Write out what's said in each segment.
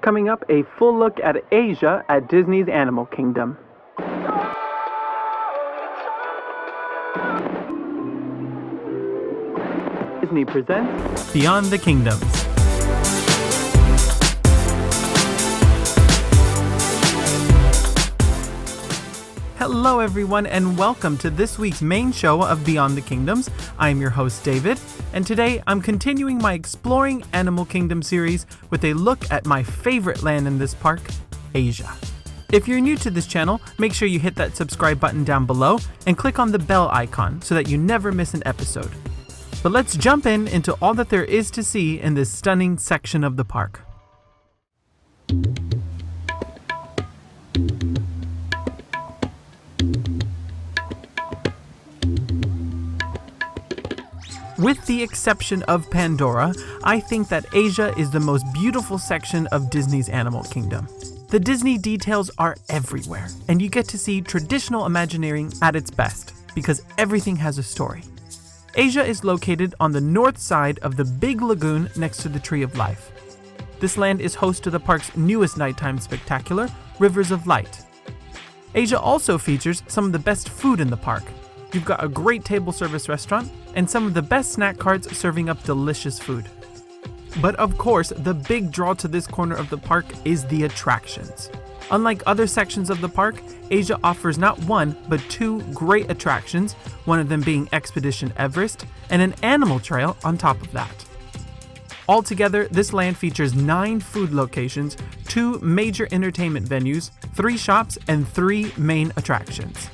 Coming up, a full look at Asia at Disney's Animal Kingdom. Disney presents Beyond the Kingdoms. Hello everyone and welcome to this week's main show of Beyond the Kingdoms. I'm your host David, and today I'm continuing my Exploring Animal Kingdom series with a look at my favorite land in this park, Asia. If you're new to this channel, make sure you hit that subscribe button down below and click on the bell icon so that you never miss an episode. But let's jump into all that there is to see in this stunning section of the park. With the exception of Pandora, I think that Asia is the most beautiful section of Disney's Animal Kingdom. The Disney details are everywhere, and you get to see traditional Imagineering at its best, because everything has a story. Asia is located on the north side of the big lagoon next to the Tree of Life. This land is host to the park's newest nighttime spectacular, Rivers of Light. Asia also features some of the best food in the park. You've got a great table service restaurant and some of the best snack carts serving up delicious food. But of course, the big draw to this corner of the park is the attractions. Unlike other sections of the park, Asia offers not one, but two great attractions, one of them being Expedition Everest, and an animal trail on top of that. Altogether, this land features 9 food locations, 2 major entertainment venues, 3 shops, and 3 main attractions.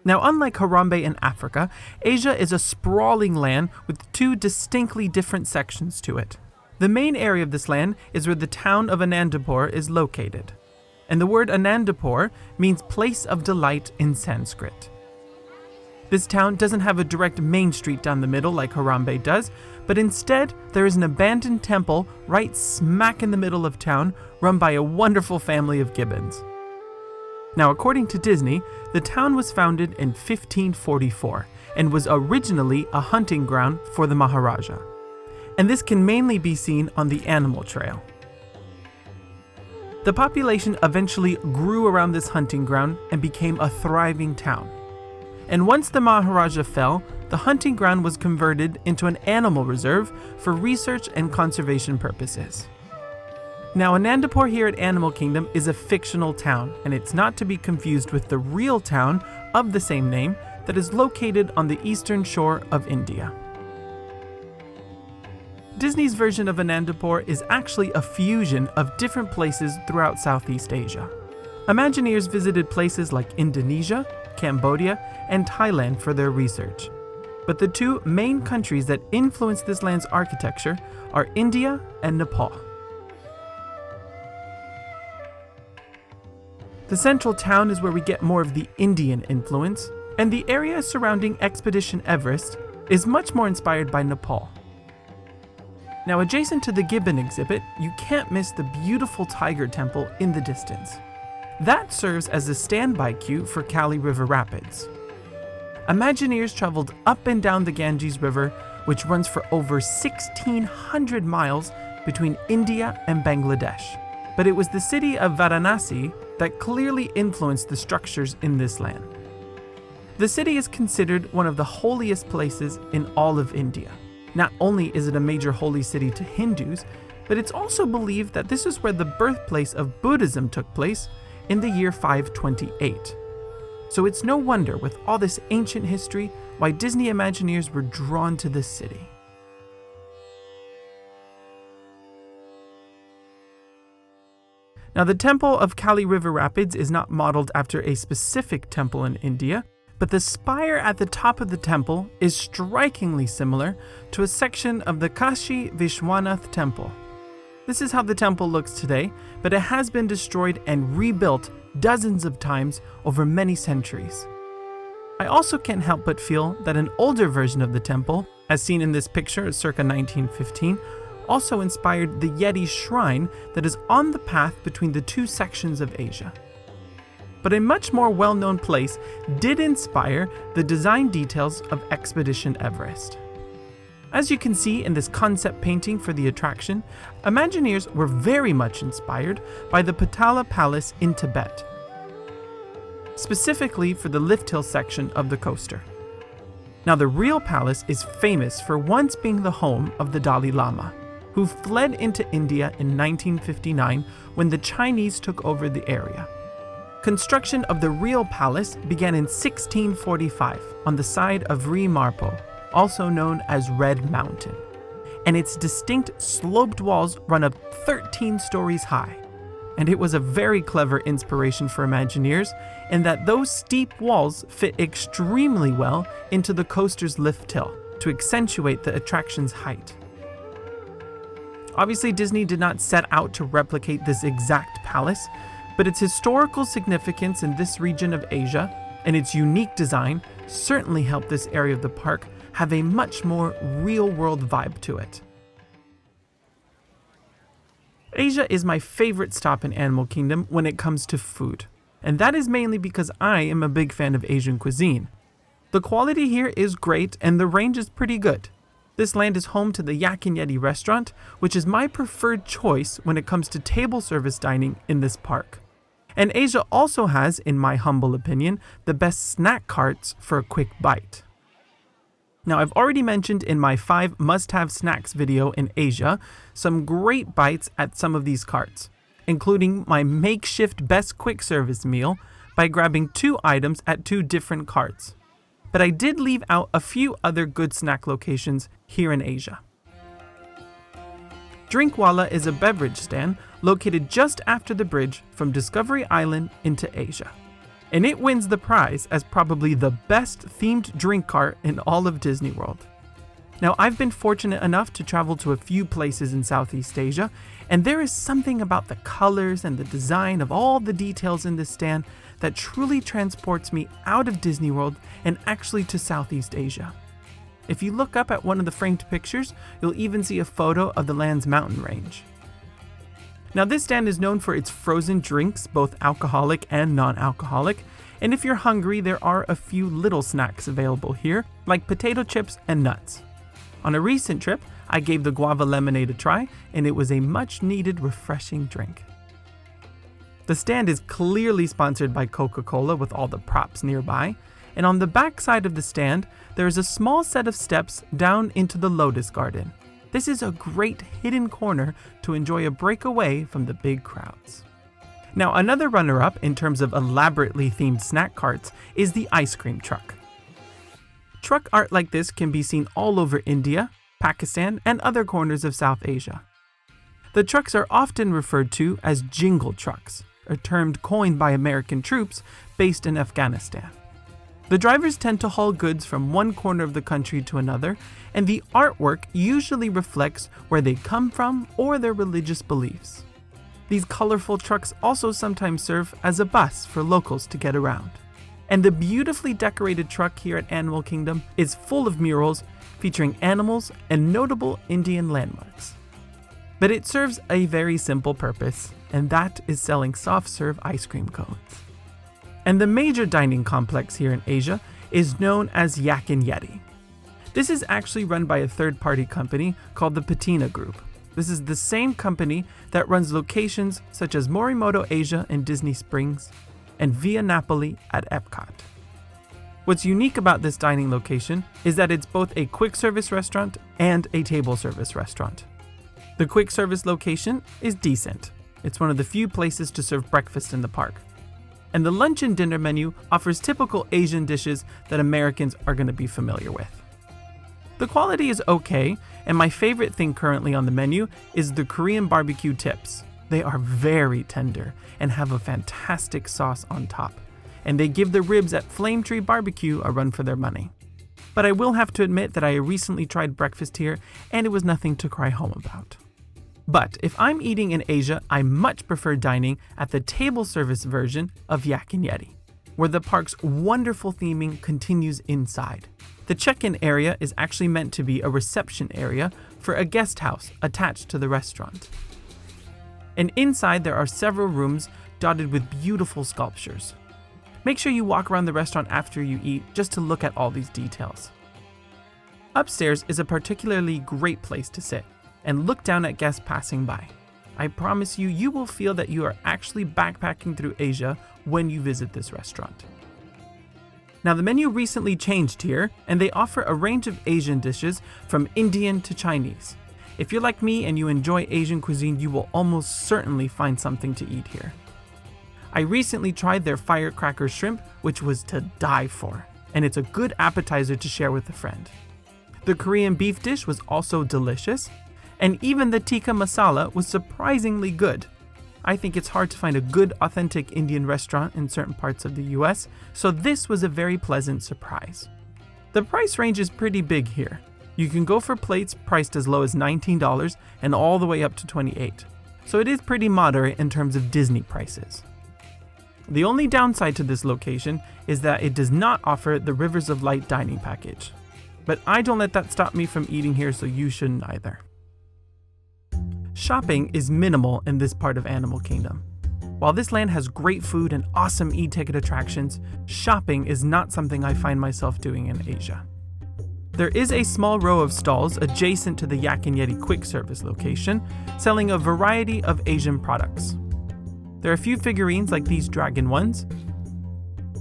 Now, unlike Harambe in Africa, Asia is a sprawling land with 2 distinctly different sections to it. The main area of this land is where the town of Anandapur is located. And the word Anandapur means place of delight in Sanskrit. This town doesn't have a direct main street down the middle like Harambe does, but instead there is an abandoned temple right smack in the middle of town run by a wonderful family of gibbons. Now, according to Disney, the town was founded in 1544 and was originally a hunting ground for the Maharajah. And this can mainly be seen on the animal trail. The population eventually grew around this hunting ground and became a thriving town. And once the Maharajah fell, the hunting ground was converted into an animal reserve for research and conservation purposes. Now, Anandapur here at Animal Kingdom is a fictional town, and it's not to be confused with the real town of the same name that is located on the eastern shore of India. Disney's version of Anandapur is actually a fusion of different places throughout Southeast Asia. Imagineers visited places like Indonesia, Cambodia, and Thailand for their research. But the 2 main countries that influence this land's architecture are India and Nepal. The central town is where we get more of the Indian influence, and the area surrounding Expedition Everest is much more inspired by Nepal. Now, adjacent to the gibbon exhibit, you can't miss the beautiful tiger temple in the distance. That serves as a standby queue for Kali River Rapids. Imagineers traveled up and down the Ganges River, which runs for over 1,600 miles between India and Bangladesh. But it was the city of VARANASI that clearly influenced the structures in this land. The city is considered one of the holiest places in all of India. Not only is it a major holy city to Hindus, but it's also believed that this is where the birthplace of Buddhism took place in the year 528. So it's no wonder, with all this ancient history, why Disney Imagineers were drawn to this city. Now, the temple of Kali River Rapids is not modeled after a specific temple in India, but the spire at the top of the temple is strikingly similar to a section of the Kashi Vishwanath temple. This is how the temple looks today, but it has been destroyed and rebuilt dozens of times over many centuries. I also can't help but feel that an older version of the temple, as seen in this picture circa 1915, also inspired the Yeti shrine that is on the path between the 2 sections of Asia. But a much more well-known place did inspire the design details of Expedition Everest. As you can see in this concept painting for the attraction, Imagineers were very much inspired by the POTALA Palace in Tibet, specifically for the lift hill section of the coaster. Now, the real palace is famous for once being the home of the Dalai Lama, who fled into India in 1959 when the Chinese took over the area. Construction of the real palace began in 1645 on the side of Marpo, also known as Red Mountain, and its distinct sloped walls run up 13 stories high. And it was a very clever inspiration for Imagineers in that those steep walls fit extremely well into the coaster's lift hill to accentuate the attraction's height. Obviously, Disney did not set out to replicate this exact palace, but its historical significance in this region of Asia and its unique design certainly helped this area of the park have a much more real-world vibe to it. Asia is my favorite stop in Animal Kingdom when it comes to food, and that is mainly because I am a big fan of Asian cuisine. The quality here is great and the range is pretty good. This land is home to the Yeti restaurant, which is my preferred choice when it comes to table service dining in this park. And Asia also has, in my humble opinion, the best snack carts for a quick bite. Now, I've already mentioned in my 5 must-have snacks video in Asia some great bites at some of these carts, including my makeshift best quick service meal by grabbing 2 items at 2 different carts. But I did leave out a few other good snack locations here in Asia. DRINKWALLAH is a beverage stand located just after the bridge from Discovery Island into Asia. And it wins the prize as probably the best themed drink cart in all of Disney World. Now, I've been fortunate enough to travel to a few places in Southeast Asia, and there is something about the colors and the design of all the details in this stand that truly transports me out of Disney World and actually to Southeast Asia. If you look up at one of the framed pictures, you'll even see a photo of the land's mountain range. Now, this stand is known for its frozen drinks, both alcoholic and non-alcoholic, and if you're hungry, there are a few little snacks available here, like potato chips and nuts. On a recent trip, I gave the guava lemonade a try, and it was a much-needed refreshing drink. The stand is clearly sponsored by Coca-Cola with all the props nearby, and on the back side of the stand, there is a small set of steps down into the Lotus Garden. This is a great hidden corner to enjoy a break away from the big crowds. Now, another runner-up in terms of elaborately themed snack carts is the ice cream truck. Truck art like this can be seen all over India, Pakistan, and other corners of South Asia. The trucks are often referred to as jingle trucks, a term coined by American troops based in Afghanistan. The drivers tend to haul goods from one corner of the country to another, and the artwork usually reflects where they come from or their religious beliefs. These colorful trucks also sometimes serve as a bus for locals to get around. And the beautifully decorated truck here at Animal Kingdom is full of murals featuring animals and notable Indian landmarks. But it serves a very simple purpose, and that is selling soft-serve ice cream cones. And the major dining complex here in Asia is known as Yeti. This is actually run by a third-party company called the Patina Group. This is the same company that runs locations such as Morimoto Asia in Disney Springs and Via Napoli at Epcot. What's unique about this dining location is that it's both a quick service restaurant and a table service restaurant. The quick service location is decent. It's one of the few places to serve breakfast in the park. And the lunch and dinner menu offers typical Asian dishes that Americans are going to be familiar with. The quality is okay, and my favorite thing currently on the menu is the Korean barbecue tips. They are very tender and have a fantastic sauce on top, and they give the ribs at Flame Tree Barbecue a run for their money. But I will have to admit that I recently tried breakfast here, and it was nothing to cry home about. But if I'm eating in Asia, I much prefer dining at the table service version of Yeti, where the park's wonderful theming continues inside. The check-in area is actually meant to be a reception area for a guest house attached to the restaurant. And inside there are several rooms dotted with beautiful sculptures. Make sure you walk around the restaurant after you eat just to look at all these details. Upstairs is a particularly great place to sit and look down at guests passing by. I promise you, you will feel that you are actually backpacking through Asia when you visit this restaurant. Now, the menu recently changed here, and they offer a range of Asian dishes from Indian to Chinese. If you're like me and you enjoy Asian cuisine, you will almost certainly find something to eat here. I recently tried their firecracker shrimp, which was to die for, and it's a good appetizer to share with a friend. The Korean beef dish was also delicious, and even the tikka masala was surprisingly good. I think it's hard to find a good authentic Indian restaurant in certain parts of the US, so this was a very pleasant surprise. The price range is pretty big here. You can go for plates priced as low as $19 and all the way up to $28, so it is pretty moderate in terms of Disney prices. The only downside to this location is that it does not offer the Rivers of Light dining package. But I don't let that stop me from eating here, so you shouldn't either. Shopping is minimal in this part of Animal Kingdom. While this land has great food and awesome e-ticket attractions, shopping is not something I find myself doing in Asia. There is a small row of stalls adjacent to the Yak and Yeti quick service location, selling a variety of Asian products. There are a few figurines like these dragon ones,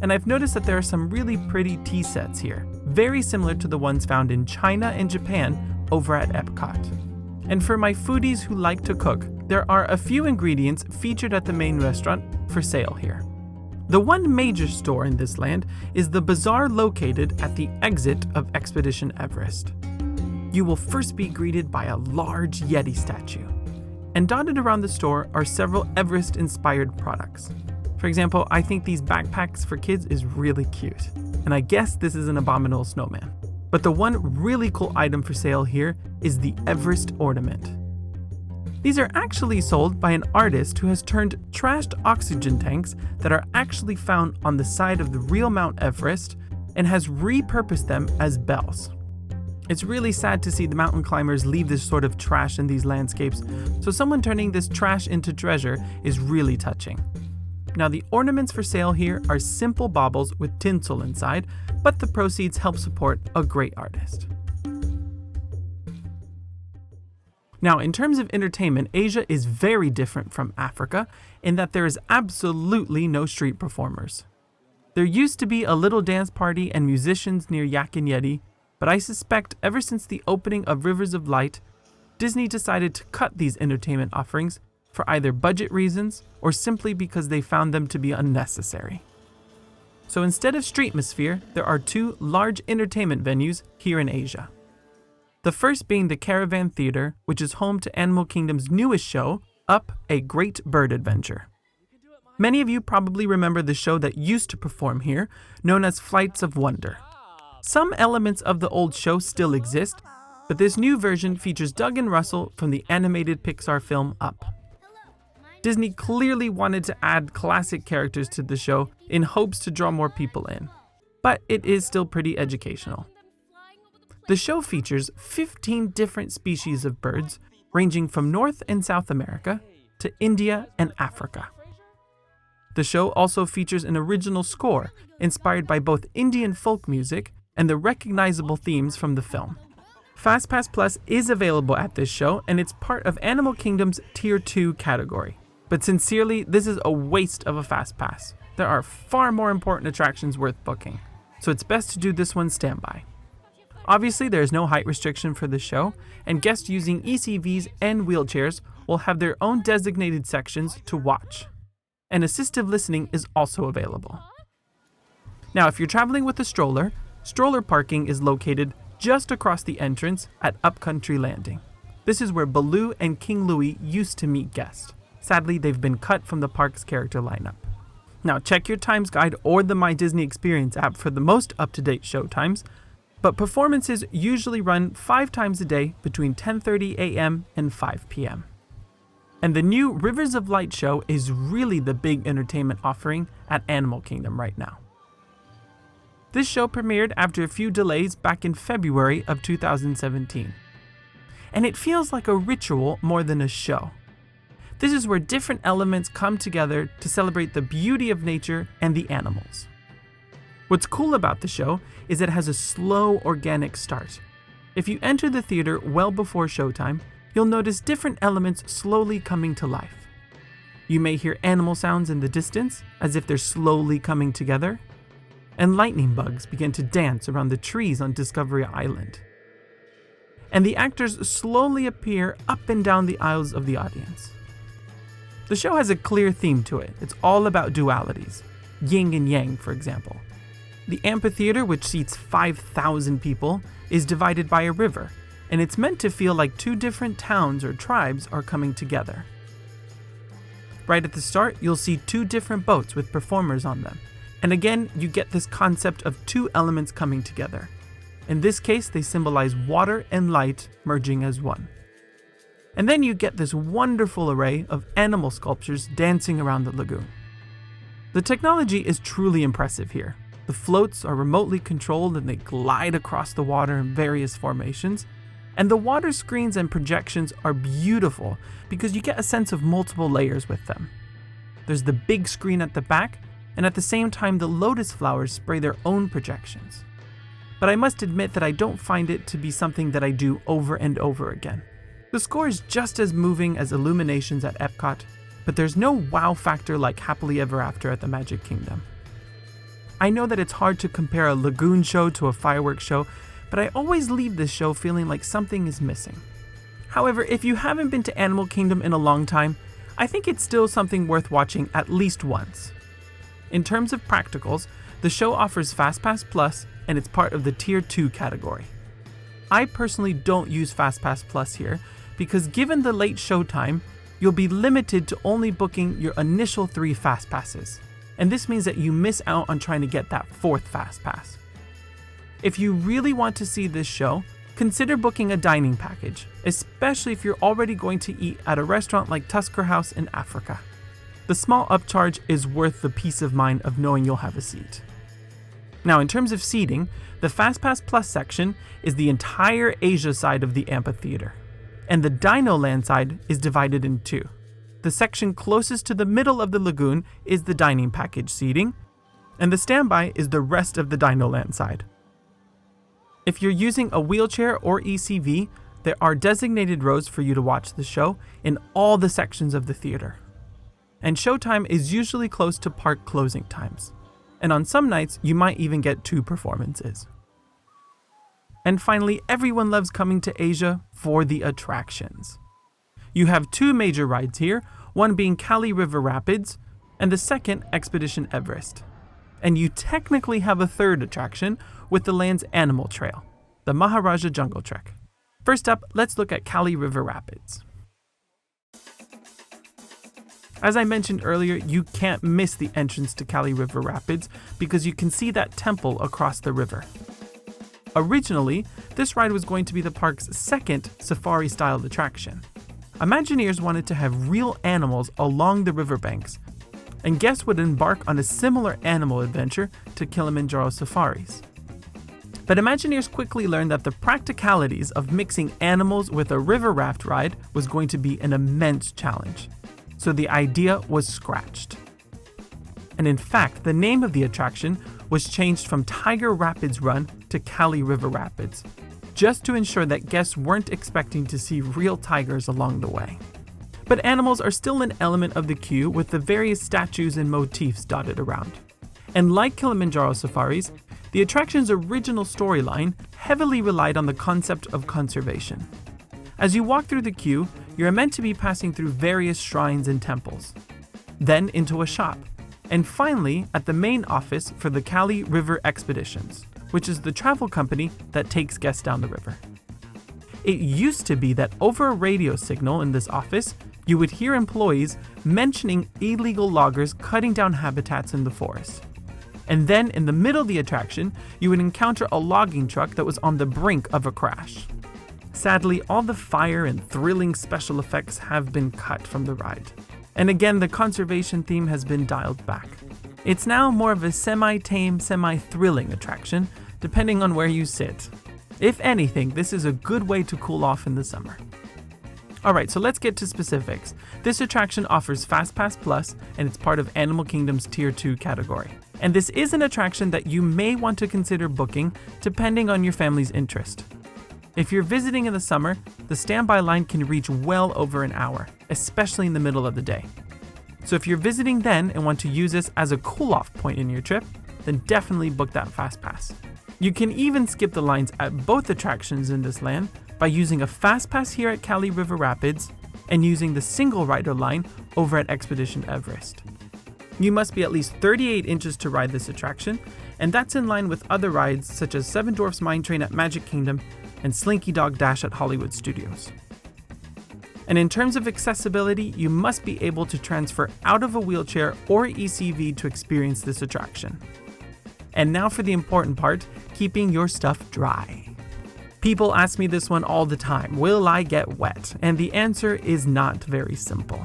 and I've noticed that there are some really pretty tea sets here, very similar to the ones found in China and Japan over at Epcot. And for my foodies who like to cook, there are a few ingredients featured at the main restaurant for sale here. The one major store in this land is the bazaar located at the exit of Expedition Everest. You will first be greeted by a large Yeti statue. And dotted around the store are several Everest-inspired products. For example, I think these backpacks for kids is really cute. And I guess this is an abominable snowman. But the one really cool item for sale here is the Everest ornament. These are actually sold by an artist who has turned trashed oxygen tanks that are actually found on the side of the real Mount Everest and has repurposed them as bells. It's really sad to see the mountain climbers leave this sort of trash in these landscapes, so someone turning this trash into treasure is really touching. Now, the ornaments for sale here are simple baubles with tinsel inside, but the proceeds help support a great artist. Now, in terms of entertainment, Asia is very different from Africa in that there is absolutely no street performers. There used to be a little dance party and musicians near Yak and Yeti, but I suspect ever since the opening of Rivers of Light, Disney decided to cut these entertainment offerings for either budget reasons or simply because they found them to be unnecessary. So instead of Streetmosphere, there are two large entertainment venues here in Asia. The first being the Caravan Theater, which is home to Animal Kingdom's newest show, Up, A Great Bird Adventure. Many of you probably remember the show that used to perform here, known as Flights of Wonder. Some elements of the old show still exist, but this new version features Doug and Russell from the animated Pixar film Up. Disney clearly wanted to add classic characters to the show in hopes to draw more people in, but it is still pretty educational. The show features 15 different species of birds, ranging from North and South America to India and Africa. The show also features an original score inspired by both Indian folk music and the recognizable themes from the film. FastPass Plus is available at this show, and it's part of Animal Kingdom's Tier 2 category. But sincerely, this is a waste of a FastPass. There are far more important attractions worth booking, so it's best to do this one standby. Obviously, there is no height restriction for the show, and guests using ECVs and wheelchairs will have their own designated sections to watch. And assistive listening is also available. Now, if you're traveling with a stroller parking is located just across the entrance at Upcountry Landing. This is where Baloo and King Louie used to meet guests. Sadly, they've been cut from the park's character lineup. Now, check your Times Guide or the My Disney Experience app for the most up-to-date show times, but performances usually run 5 times a day between 10:30 a.m. and 5 p.m. And the new Rivers of Light show is really the big entertainment offering at Animal Kingdom right now. This show premiered after a few delays back in February of 2017. And it feels like a ritual more than a show. This is where different elements come together to celebrate the beauty of nature and the animals. What's cool about the show is it has a slow, organic start. If you enter the theater well before showtime, you'll notice different elements slowly coming to life. You may hear animal sounds in the distance, as if they're slowly coming together, and lightning bugs begin to dance around the trees on Discovery Island. And the actors slowly appear up and down the aisles of the audience. The show has a clear theme to it. It's all about dualities, yin and yang, for example. The amphitheater, which seats 5,000 people, is divided by a river, and it's meant to feel like two different towns or tribes are coming together. Right at the start, you'll see two different boats with performers on them. And again, you get this concept of two elements coming together. In this case, they symbolize water and light merging as one. And then you get this wonderful array of animal sculptures dancing around the lagoon. The technology is truly impressive here. The floats are remotely controlled and they glide across the water in various formations. And the water screens and projections are beautiful because you get a sense of multiple layers with them. There's the big screen at the back, and at the same time the lotus flowers spray their own projections. But I must admit that I don't find it to be something that I do over and over again. The score is just as moving as Illuminations at Epcot, but there's no wow factor like Happily Ever After at the Magic Kingdom. I know that it's hard to compare a lagoon show to a fireworks show, but I always leave this show feeling like something is missing. However, if you haven't been to Animal Kingdom in a long time, I think it's still something worth watching at least once. In terms of practicals, the show offers FastPass Plus and it's part of the Tier 2 category. I personally don't use FastPass Plus here because given the late show time, you'll be limited to only booking your initial 3 FastPasses. And this means that you miss out on trying to get that 4th FastPass. If you really want to see this show, consider booking a dining package, especially if you're already going to eat at a restaurant like Tusker House in Africa. The small upcharge is worth the peace of mind of knowing you'll have a seat. Now, in terms of seating, the FastPass Plus section is the entire Asia side of the amphitheater, and the Dino Land side is divided in two. The section closest to the middle of the lagoon is the dining package seating, and the standby is the rest of the Dino Land side. If you're using a wheelchair or ECV, there are designated rows for you to watch the show in all the sections of the theater. And showtime is usually close to park closing times. And on some nights, you might even get 2 performances. And finally, everyone loves coming to Asia for the attractions. You have 2 major rides here, one being Kali River Rapids, and the second Expedition Everest. And you technically have a 3rd attraction with the land's animal trail, the Maharajah Jungle Trek. First up, let's look at Kali River Rapids. As I mentioned earlier, you can't miss the entrance to Kali River Rapids because you can see that temple across the river. Originally, this ride was going to be the park's 2nd safari-styled attraction. Imagineers wanted to have real animals along the riverbanks, and guests would embark on a similar animal adventure to Kilimanjaro safaris. But Imagineers quickly learned that the practicalities of mixing animals with a river raft ride was going to be an immense challenge. So the idea was scratched. And in fact, the name of the attraction was changed from Tiger Rapids Run to Kali River Rapids, just to ensure that guests weren't expecting to see real tigers along the way. But animals are still an element of the queue with the various statues and motifs dotted around. And like Kilimanjaro safaris, the attraction's original storyline heavily relied on the concept of conservation. As you walk through the queue, you're meant to be passing through various shrines and temples, then into a shop, and finally at the main office for the Kali River Expeditions, which is the travel company that takes guests down the river. It used to be that over a radio signal in this office, you would hear employees mentioning illegal loggers cutting down habitats in the forest. And then in the middle of the attraction, you would encounter a logging truck that was on the brink of a crash. Sadly, all the fire and thrilling special effects have been cut from the ride. And again, the conservation theme has been dialed back. It's now more of a semi-tame, semi-thrilling attraction, depending on where you sit. If anything, this is a good way to cool off in the summer. Alright, so let's get to specifics. This attraction offers FastPass Plus, and it's part of Animal Kingdom's Tier 2 category. And this is an attraction that you may want to consider booking, depending on your family's interest. If you're visiting in the summer, the standby line can reach well over an hour, especially in the middle of the day. So if you're visiting then and want to use this as a cool-off point in your trip, then definitely book that fast pass. You can even skip the lines at both attractions in this land by using a fast pass here at Kali River Rapids and using the single rider line over at Expedition Everest. You must be at least 38 inches to ride this attraction, and that's in line with other rides such as Seven Dwarfs Mine Train at Magic Kingdom and Slinky Dog Dash at Hollywood Studios. And in terms of accessibility, you must be able to transfer out of a wheelchair or ECV to experience this attraction. And now for the important part, keeping your stuff dry. People ask me this one all the time, will I get wet? And the answer is not very simple.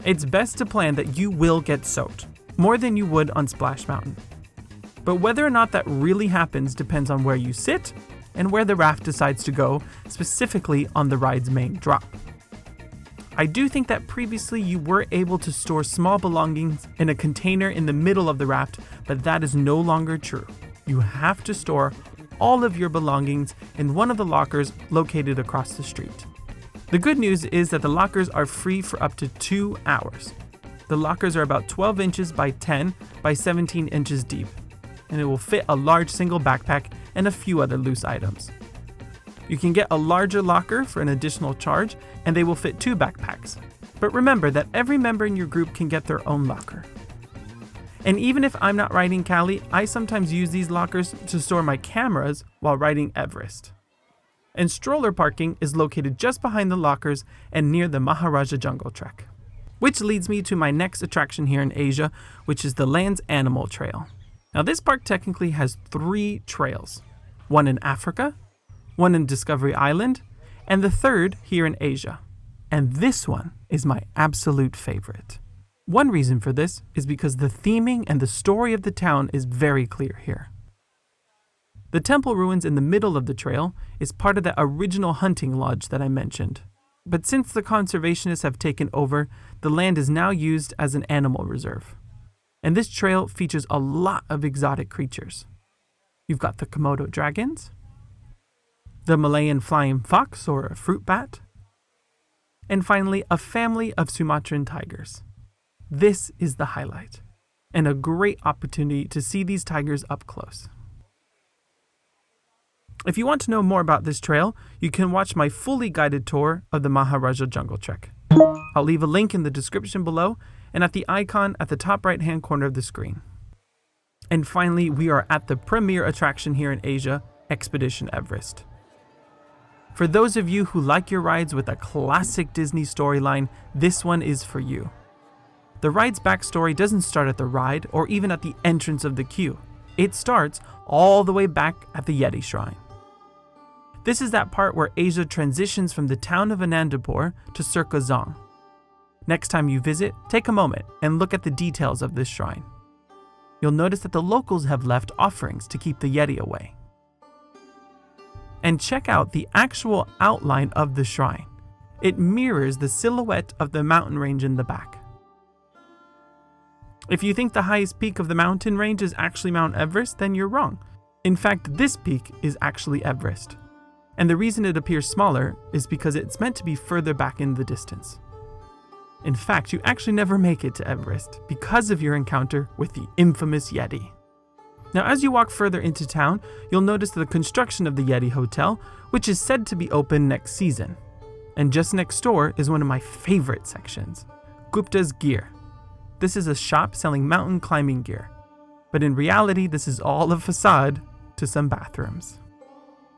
It's best to plan that you will get soaked, more than you would on Splash Mountain. But whether or not that really happens depends on where you sit and where the raft decides to go, specifically on the ride's main drop. I do think that previously you were able to store small belongings in a container in the middle of the raft, but that is no longer true. You have to store all of your belongings in one of the lockers located across the street. The good news is that the lockers are free for up to 2 hours. The lockers are about 12 inches by 10 by 17 inches deep, and it will fit a large single backpack and a few other loose items. You can get a larger locker for an additional charge, and they will fit 2 backpacks. But remember that every member in your group can get their own locker. And even if I'm not riding Kali, I sometimes use these lockers to store my cameras while riding Everest. And stroller parking is located just behind the lockers and near the Maharajah Jungle Trek. Which leads me to my next attraction here in Asia, which is the Land's Animal Trail. Now this park technically has 3 trails. One in Africa, one in Discovery Island, and the third here in Asia. And this one is my absolute favorite. One reason for this is because the theming and the story of the town is very clear here. The temple ruins in the middle of the trail is part of the original hunting lodge that I mentioned. But since the conservationists have taken over, the land is now used as an animal reserve. And this trail features a lot of exotic creatures. You've got the Komodo dragons, the Malayan flying fox or a fruit bat, and finally a family of Sumatran tigers. This is the highlight, and a great opportunity to see these tigers up close. If you want to know more about this trail, you can watch my fully guided tour of the Maharajah Jungle Trek. I'll leave a link in the description below and at the icon at the top right hand corner of the screen. And finally, we are at the premier attraction here in Asia, Expedition Everest. For those of you who like your rides with a classic Disney storyline, this one is for you. The ride's backstory doesn't start at the ride or even at the entrance of the queue. It starts all the way back at the Yeti Shrine. This is that part where Asia transitions from the town of Anandapur to Serka Zong. Next time you visit, take a moment and look at the details of this shrine. You'll notice that the locals have left offerings to keep the Yeti away. And check out the actual outline of the shrine. It mirrors the silhouette of the mountain range in the back. If you think the highest peak of the mountain range is actually Mount Everest, then you're wrong. In fact, this peak is actually Everest. And the reason it appears smaller is because it's meant to be further back in the distance. In fact, you actually never make it to Everest because of your encounter with the infamous Yeti. Now, as you walk further into town, you'll notice the construction of the Yeti Hotel, which is said to be open next season. And just next door is one of my favorite sections, Gupta's Gear. This is a shop selling mountain climbing gear. But in reality, this is all a facade to some bathrooms.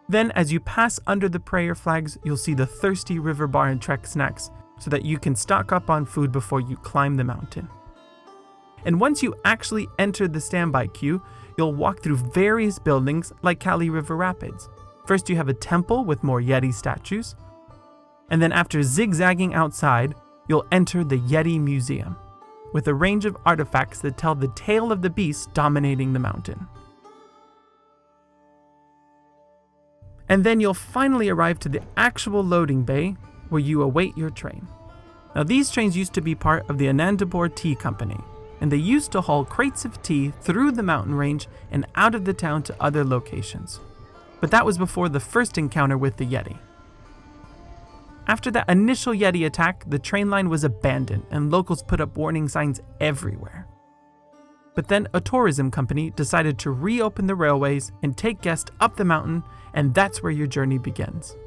Then, as you pass under the prayer flags, you'll see the Thirsty River Bar and Trek snacks so that you can stock up on food before you climb the mountain. And once you actually enter the standby queue, you'll walk through various buildings like Kali River Rapids. First, you have a temple with more Yeti statues. And then after zigzagging outside, you'll enter the Yeti Museum with a range of artifacts that tell the tale of the beast dominating the mountain. And then you'll finally arrive to the actual loading bay where you await your train. Now, these trains used to be part of the Anandapur Tea Company, and they used to haul crates of tea through the mountain range and out of the town to other locations. but that was before the first encounter with the Yeti. After that initial Yeti attack, the train line was abandoned and locals put up warning signs everywhere. But then a tourism company decided to reopen the railways and take guests up the mountain, and that's where your journey begins.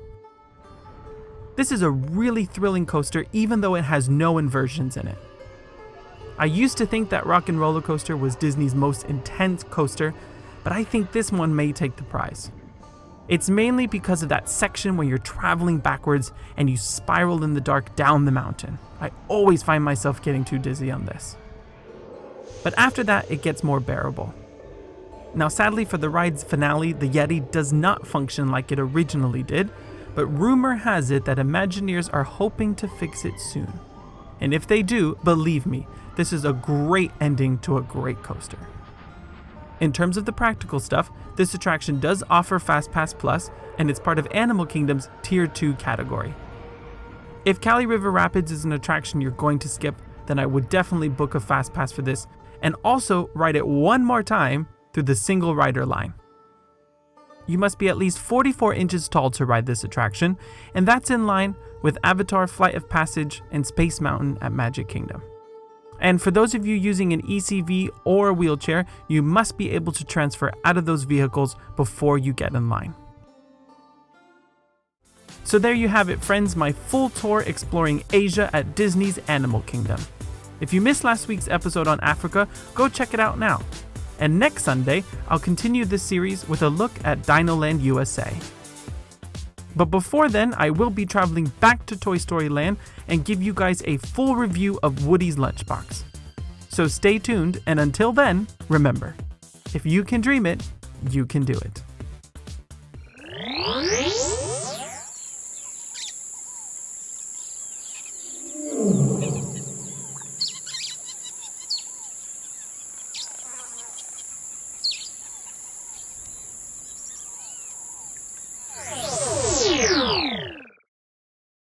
This is a really thrilling coaster even though it has no inversions in it. I used to think that Rock and Roller Coaster was Disney's most intense coaster, but I think this one may take the prize. It's mainly because of that section where you're traveling backwards and you spiral in the dark down the mountain. I always find myself getting too dizzy on this. But after that, it gets more bearable. Now sadly for the ride's finale, the Yeti does not function like it originally did, but rumor has it that Imagineers are hoping to fix it soon. And if they do, believe me, this is a great ending to a great coaster. In terms of the practical stuff, this attraction does offer FastPass Plus, and it's part of Animal Kingdom's Tier 2 category. If Kali River Rapids is an attraction you're going to skip, then I would definitely book a FastPass for this, and also ride it one more time through the single rider line. You must be at least 44 inches tall to ride this attraction, and that's in line with Avatar Flight of Passage and Space Mountain at Magic Kingdom. And for those of you using an ECV or a wheelchair, you must be able to transfer out of those vehicles before you get in line. So there you have it, friends, my full tour exploring Asia at Disney's Animal Kingdom. If you missed last week's episode on Africa, go check it out now. And next Sunday, I'll continue this series with a look at Dinoland USA. But before then, I will be traveling back to Toy Story Land and give you guys a full review of Woody's Lunchbox. So stay tuned, and until then, remember, if you can dream it, you can do it.